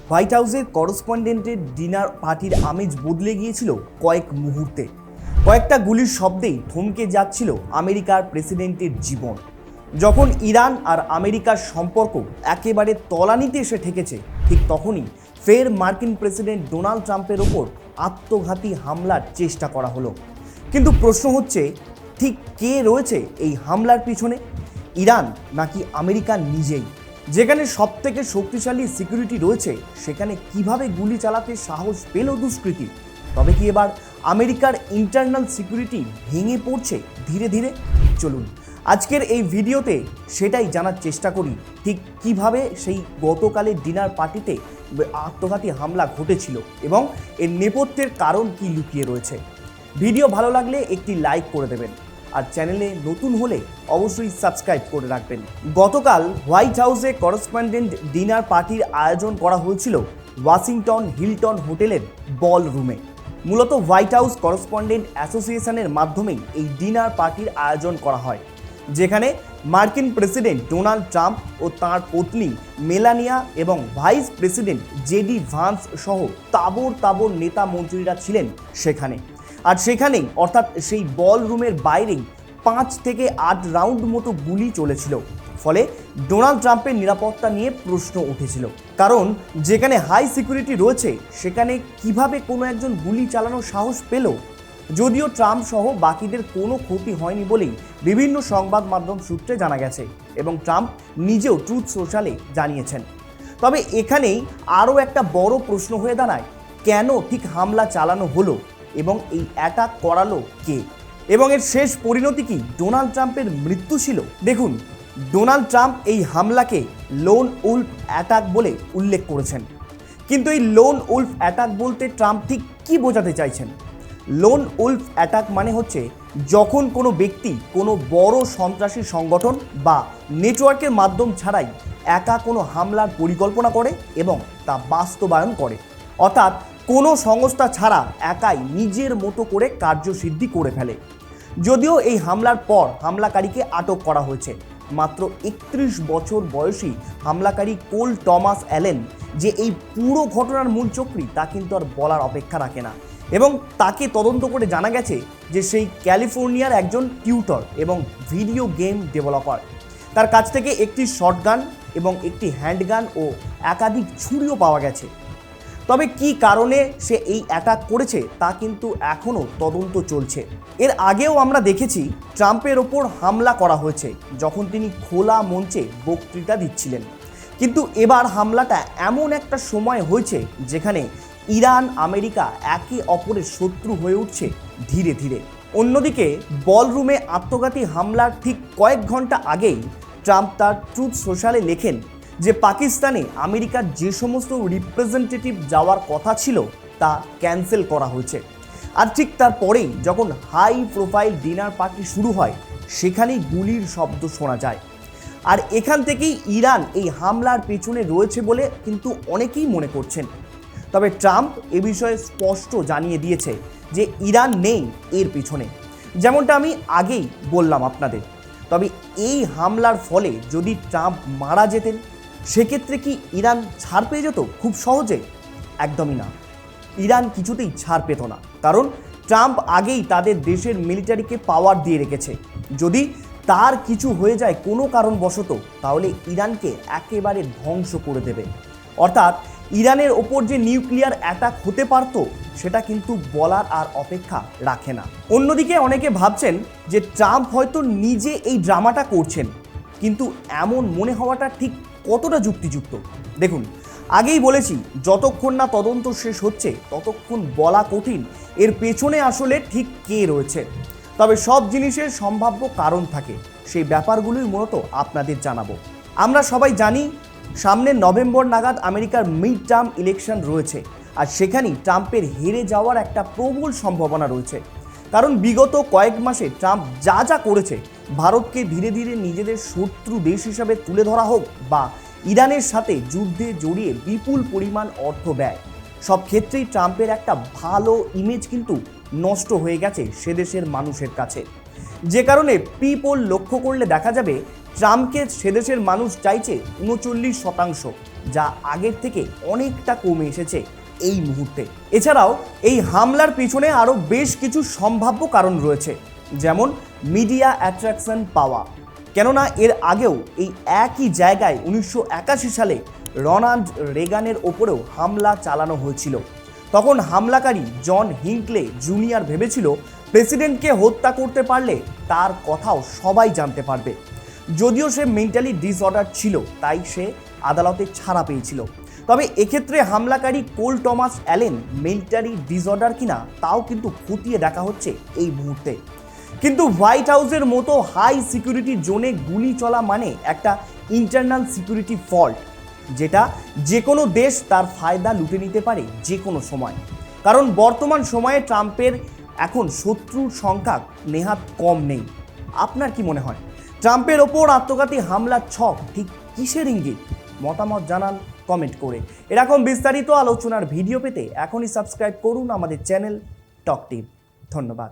White হাউসের করসপন্ডেন্টের dinner পার্টির আমেজ বদলে গিয়েছিল কয়েক মুহূর্তে। কয়েকটা গুলির শব্দেই থমকে যাচ্ছিল আমেরিকার প্রেসিডেন্টের জীবন। যখন ইরান আর আমেরিকার সম্পর্ক একেবারে তলানিতে এসে ঠেকেছে, ঠিক তখনই ফের মার্কিন প্রেসিডেন্ট ডোনাল্ড ট্রাম্পের ওপর আত্মঘাতী হামলার চেষ্টা করা হলো। কিন্তু প্রশ্ন হচ্ছে, ঠিক কে রয়েছে এই হামলার পিছনে? ইরান নাকি আমেরিকা নিজেই? যেখানে সবথেকে শক্তিশালী সিকিউরিটি রয়েছে, সেখানে কিভাবে গুলি চালাতে সাহস পেল দুষ্কৃতী? তবে কি এবার আমেরিকার ইন্টারনাল সিকিউরিটি ভেঙে পড়ছে ধীরে ধীরে? চলুন আজকের এই ভিডিওতে সেটাই জানার চেষ্টা করি, ঠিক কিভাবে সেই গতকালের ডিনার পার্টিতে আত্মঘাতী হামলা ঘটেছিল এবং এর নেপথ্যের কারণ কি লুকিয়ে রয়েছে। ভিডিও ভালো লাগলে একটি লাইক করে দেবেন, আর চ্যানেলে নতুন হলে অবশ্যই সাবস্ক্রাইব করে রাখবেন। গতকাল হোয়াইট হাউসে করসপন্ডেন্ট ডিনার পার্টির আয়োজন করা হয়েছিল ওয়াশিংটন হিলটন হোটেলের বল রুমে। মূলত হোয়াইট হাউস করসপন্ডেন্ট অ্যাসোসিয়েশনের মাধ্যমেই এই ডিনার পার্টির আয়োজন করা হয়, যেখানে মার্কিন প্রেসিডেন্ট ডোনাল্ড ট্রাম্প ও তাঁর পত্নী মেলানিয়া এবং ভাইস প্রেসিডেন্ট জেডি ভান্স সহ তাবড় তাবড় নেতা মন্ত্রীরা ছিলেন সেখানে। আর সেখানেই অর্থাৎ সেই বল রুমের বাইরেই 5 থেকে 8 রাউন্ড মতো গুলি চলেছিল। ফলে ডোনাল্ড ট্রাম্পের নিরাপত্তা নিয়ে প্রশ্ন উঠেছিল, কারণ যেখানে হাই সিকিউরিটি রয়েছে সেখানে কিভাবে কোনো একজন গুলি চালানোর সাহস পেল? যদিও ট্রাম্প সহ বাকিদের কোনো ক্ষতি হয়নি বলেই বিভিন্ন সংবাদ মাধ্যম সূত্রে জানা গেছে এবং ট্রাম্প নিজেও ট্রুথ সোশ্যালে জানিয়েছেন। তবে এখানেই আরও একটা বড় প্রশ্ন হয়ে দাঁড়ায়, কেন ঠিক হামলা চালানো হলো এবং এই অ্যাটাক করালো কে, এবং এর শেষ পরিণতি কি ডোনাল্ড ট্রাম্পের মৃত্যু ছিল? দেখুন, ডোনাল্ড ট্রাম্প এই হামলাকে লোন উলফ অ্যাটাক বলে উল্লেখ করেছেন। কিন্তু এই লোন উলফ অ্যাটাক বলতে ট্রাম্প ঠিক কী বোঝাতে চাইছেন? লোন উলফ অ্যাটাক মানে হচ্ছে যখন কোনো ব্যক্তি কোনো বড় সন্ত্রাসী সংগঠন বা নেটওয়ার্কের মাধ্যম ছাড়াই একা কোনো হামলার পরিকল্পনা করে এবং তা বাস্তবায়ন করে, অর্থাৎ কোনো সংস্থা ছাড়া একাই নিজের মতো করে কার্যসিদ্ধি করে ফেলে। যদিও এই হামলার পর হামলাকারীকে আটক করা হয়েছে। মাত্র 31 বছর বয়সী হামলাকারী কোল টমাস অ্যালেন যে এই পুরো ঘটনার মূল চক্রী, তা কিন্তু আর বলার অপেক্ষা রাখে না। এবং তাকে তদন্ত করে জানা গেছে যে সেই ক্যালিফোর্নিয়ার একজন টিউটর এবং ভিডিও গেম ডেভেলপার। তার কাছ থেকে একটি শটগান এবং একটি হ্যান্ডগান ও একাধিক ছুরিও পাওয়া গেছে। তবে কি কারণে সে এই অ্যাটাক করেছে তা কিন্তু এখনও তদন্ত চলছে। এর আগেও আমরা দেখেছি ট্রাম্পের ওপর হামলা করা হয়েছে যখন তিনি খোলা মঞ্চে বক্তৃতা দিচ্ছিলেন। কিন্তু এবার হামলাটা এমন একটা সময় হয়েছে যেখানে ইরান আমেরিকা একে অপরের শত্রু হয়ে উঠছে ধীরে ধীরে। অন্যদিকে বলরুমে আত্মঘাতী হামলার ঠিক কয়েক ঘন্টা আগেই ট্রাম্প তার ট্রুথ সোশ্যালে লেখেন যে পাকিস্তানে আমেরিকার যে সমস্ত রিপ্রেজেন্টেটিভ যাওয়ার কথা ছিল তা ক্যান্সেল করা হয়েছে। আর ঠিক তারপরেই যখন হাই প্রোফাইল ডিনার পার্টি শুরু হয়, সেখানেই গুলির শব্দ শোনা যায়। আর এখান থেকেই ইরান এই হামলার পেছনে রয়েছে বলে কিন্তু অনেকেই মনে করছেন। তবে ট্রাম্প এ বিষয়ে স্পষ্ট জানিয়ে দিয়েছে যে ইরান নেই এর পিছনে, যেমনটা আমি আগেই বললাম আপনাদের। তবে এই হামলার ফলে যদি ট্রাম্প মারা যেতেন, সেক্ষেত্রে কি ইরান ছাড় পেয়ে যেত খুব সহজে? একদমই না, ইরান কিছুতেই ছাড় পেত না। কারণ ট্রাম্প আগেই তাদের দেশের মিলিটারিকে পাওয়ার দিয়ে রেখেছে। যদি তার কিছু হয়ে যায় কোনো কারণবশত, তাহলে ইরানকে একেবারে ধ্বংস করে দেবে। অর্থাৎ ইরানের ওপর যে নিউক্লিয়ার অ্যাটাক হতে পারত, সেটা কিন্তু বলার আর অপেক্ষা রাখে না। অন্যদিকে অনেকে ভাবছেন যে ট্রাম্প হয়তো নিজে এই ড্রামাটা করছেন, কিন্তু এমন মনে হওয়াটা ঠিক কতটা যুক্তিযুক্ত? দেখুন, আগেই বলেছি, যতক্ষণ না তদন্ত শেষ হচ্ছে ততক্ষণ বলা কঠিন এর পেছনে আসলে ঠিক কে রয়েছে। তবে সব জিনিসের সম্ভাব্য কারণ থাকে, সেই ব্যাপারগুলোই মূলত আপনাদের জানাবো। আমরা সবাই জানি সামনের নভেম্বর নাগাদ আমেরিকার মিড টার্ম ইলেকশন রয়েছে, আর সেখানেই ট্রাম্পের হেরে যাওয়ার একটা প্রবল সম্ভাবনা রয়েছে। কারণ বিগত কয়েক মাসে ট্রাম্প যা যা করেছে, ভারতকে ধীরে ধীরে নিজেদের শত্রু দেশ হিসাবে তুলে ধরা হোক বা ইরানের সাথে যুদ্ধে জড়িয়ে বিপুল পরিমাণ অর্থ ব্যয়, সব ক্ষেত্রেই ট্রাম্পের একটা ভালো ইমেজ কিন্তু নষ্ট হয়ে গেছে সে দেশের মানুষের কাছে। যে কারণে পিপল লক্ষ্য করলে দেখা যাবে ট্রাম্পকে সেদেশের মানুষ চাইছে 39%, যা আগের থেকে অনেকটা কমে এসেছে এই মুহূর্তে। এছাড়াও এই হামলার পিছনে আরও বেশ কিছু সম্ভাব্য কারণ রয়েছে, যেমন মিডিয়া অ্যাট্রাকশন পাওয়া। কেননা এর আগেও এই একই জায়গায় 1981 সালে রোনাল্ড রেগানের ওপরেও হামলা চালানো হয়েছিল। তখন হামলাকারী জন হিংকলে জুনিয়র ভেবেছিল প্রেসিডেন্টকে হত্যা করতে পারলে তার কথাও সবাই জানতে পারবে। যদিও সে মেন্টালি ডিসঅর্ডার ছিল, তাই সে আদালতে ছাড়া পেয়েছিল। তবে এক্ষেত্রে হামলাকারী কোল টমাস অ্যালেন মেন্টালি ডিসঅর্ডার কিনা তাও কিন্তু খতিয়ে দেখা হচ্ছে এই মুহূর্তে। কিন্তু হোয়াইট হাউসের মতো হাই সিকিউরিটি জোনে গুলি চলা মানে একটা ইন্টারনাল সিকিউরিটি ফল্ট, যেটা যে কোনো দেশ তার ফায়দা লুটে নিতে পারে যে কোনো সময়। কারণ বর্তমান সময়ে ট্রাম্পের এখন শত্রুর সংখ্যা নেহাত কম নেই। আপনার কি মনে হয় ট্রাম্পের ওপর আত্মঘাতী হামলার ছক ঠিক কিসের ইঙ্গিত? মতামত জানান কমেন্ট করে। এরকম বিস্তারিত আলোচনার ভিডিও পেতে এখনই সাবস্ক্রাইব করুন আমাদের চ্যানেল টক টিপ। ধন্যবাদ।